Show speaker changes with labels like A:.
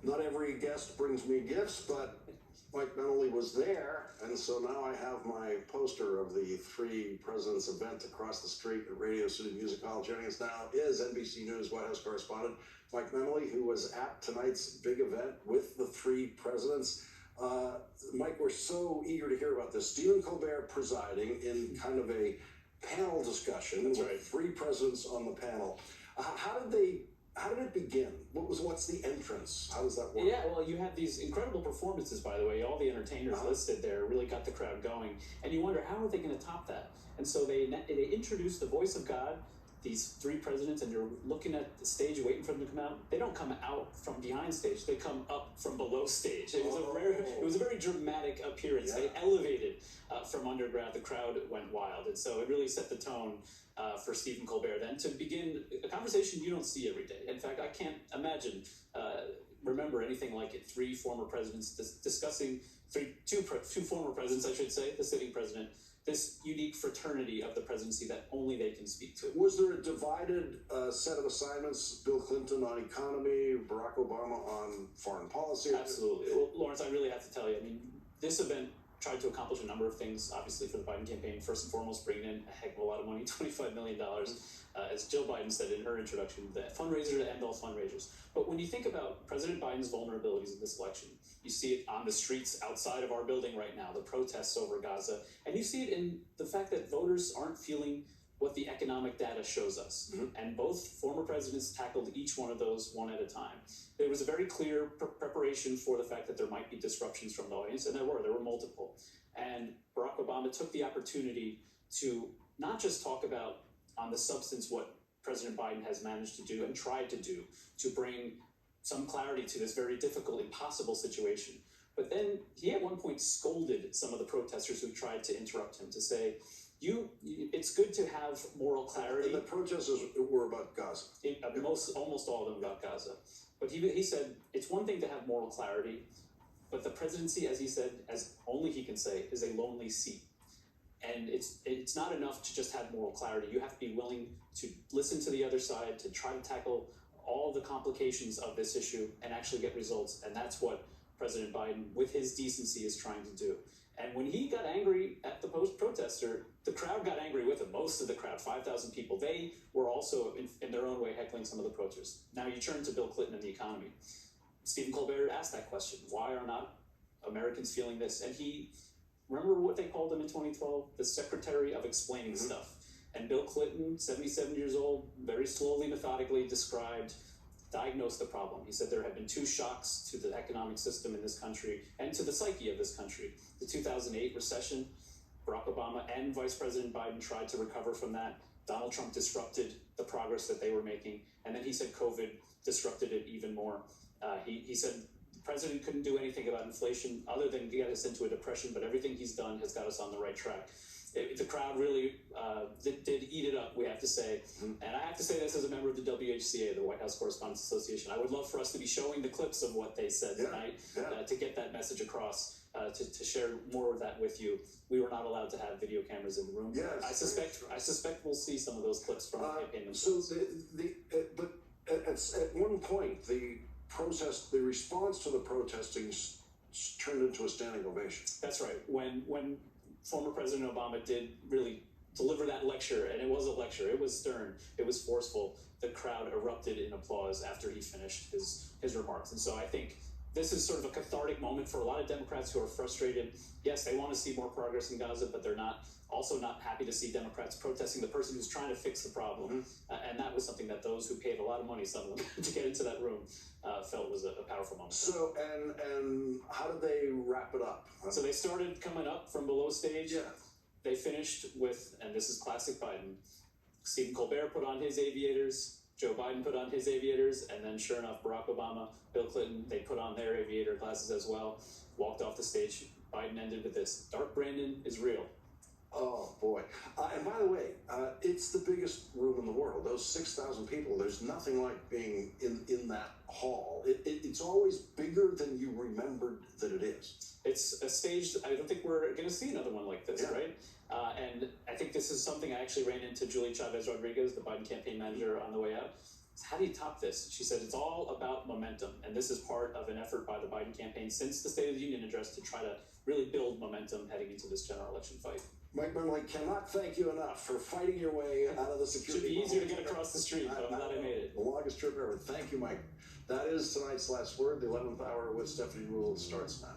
A: Not every guest brings me gifts, but Mike Memoli was there, and so now I have my poster of the Three Presidents event across the street at Radio City Music Hall. Joining us now is NBC News White House correspondent Mike Memoli, who was at tonight's big event with the three presidents. Mike, we're so eager to hear about this. Stephen Colbert presiding in kind of a panel discussion.
B: That's
A: with
B: right.
A: Three presidents on the panel. How did it begin? What's the entrance? How does that work?
B: Yeah, well, you have these incredible performances, by the way. All the entertainers listed there really got the crowd going. And you wonder, how are they going to top that? And so they introduced the voice of God, these three presidents, and you're looking at the stage waiting for them to come out. They don't come out from behind stage. They come up from below stage. It was a very dramatic appearance. Yeah. They elevated from underground. The crowd went wild. And so it really set the tone for Stephen Colbert then to begin a conversation you don't see every day. In fact, I can't imagine, remember anything like it. Three former presidents discussing, two former presidents, I should say, the sitting president, this unique fraternity of the presidency that only they can speak to.
A: Was there a divided set of assignments? Bill Clinton on economy, Barack Obama on foreign policy?
B: Absolutely. Well, Lawrence, I really have to tell you, I mean, this event tried to accomplish a number of things, obviously, for the Biden campaign. First and foremost, bringing in a heck of a lot of money, $25 million. As Jill Biden said in her introduction, the fundraiser to end all fundraisers. But when you think about President Biden's vulnerabilities in this election, you see it on the streets outside of our building right now, the protests over Gaza, and you see it in the fact that voters aren't feeling what the economic data shows us. And both former presidents tackled each one of those one at a time. There was a very clear preparation for the fact that there might be disruptions from the audience, and there were multiple. And Barack Obama took the opportunity to not just talk about on the substance what President Biden has managed to do and tried to do to bring some clarity to this very difficult, impossible situation. But then he at one point scolded some of the protesters who tried to interrupt him to say, it's good to have moral clarity.
A: And the protesters were about Gaza.
B: Almost all of them about Gaza. But he said, it's one thing to have moral clarity, but the presidency, as he said, as only he can say, is a lonely seat. And it's not enough to just have moral clarity. You have to be willing to listen to the other side, to try to tackle all the complications of this issue and actually get results. And that's what President Biden, with his decency, is trying to do. And when he got angry at the protester, the crowd got angry with him. Most of the crowd, 5,000 people, they were also, in their own way, heckling some of the protesters. Now you turn to Bill Clinton and the economy. Stephen Colbert asked that question. Why are not Americans feeling this? And he, remember what they called him in 2012? The Secretary of Explaining Stuff. And Bill Clinton, 77 years old, very slowly, methodically diagnosed the problem. He said there have been two shocks to the economic system in this country and to the psyche of this country. The 2008 recession, Barack Obama and Vice President Biden tried to recover from that. Donald Trump disrupted the progress that they were making. And then he said COVID disrupted it even more. He said the president couldn't do anything about inflation other than get us into a depression, but everything he's done has got us on the right track. The crowd really did eat it up, we have to say. And I have to say this as a member of the WHCA, the White House Correspondents Association. I would love for us to be showing the clips of what they said tonight to get that message across, to share more of that with you. We were not allowed to have video cameras in the room.
A: Yes,
B: I suspect we'll see some of those clips from the campaign.
A: So but at one point, the response to the protesting turned into a standing ovation.
B: That's right. When former President Obama did really deliver that lecture, and it was a lecture, it was stern, it was forceful, the crowd erupted in applause after he finished his remarks. And so I think this is sort of a cathartic moment for a lot of Democrats who are frustrated. Yes, they want to see more progress in Gaza, but they're also not happy to see Democrats protesting the person who's trying to fix the problem. And that was something that those who paid a lot of money, some of them, to get into that room felt was a powerful moment.
A: So, and how did they wrap it up?
B: So they started coming up from below stage.
A: Yeah.
B: They finished with, and this is classic Biden, Stephen Colbert put on his aviators, Joe Biden put on his aviators, and then sure enough, Barack Obama, Bill Clinton, they put on their aviator glasses as well, walked off the stage. Biden ended with this, Dark Brandon is real.
A: Oh, boy. And by the way, it's the biggest room in the world. Those 6,000 people, there's nothing like being in that hall. It's always bigger than you remembered that it is.
B: It's a stage, I don't think we're going to see another one like this, right? And I think this is something I actually ran into Julie Chavez Rodriguez, the Biden campaign manager, on the way out. How do you top this? She said it's all about momentum, and this is part of an effort by the Biden campaign since the State of the Union address to try to really build momentum heading into this general election fight.
A: Mike Memoli, cannot thank you enough for fighting your way out of the security.
B: Should be easier to get across the street, but I'm glad I made it.
A: The longest trip ever. Thank you, Mike. That is tonight's last word. The 11th hour with Stephanie Rule starts now.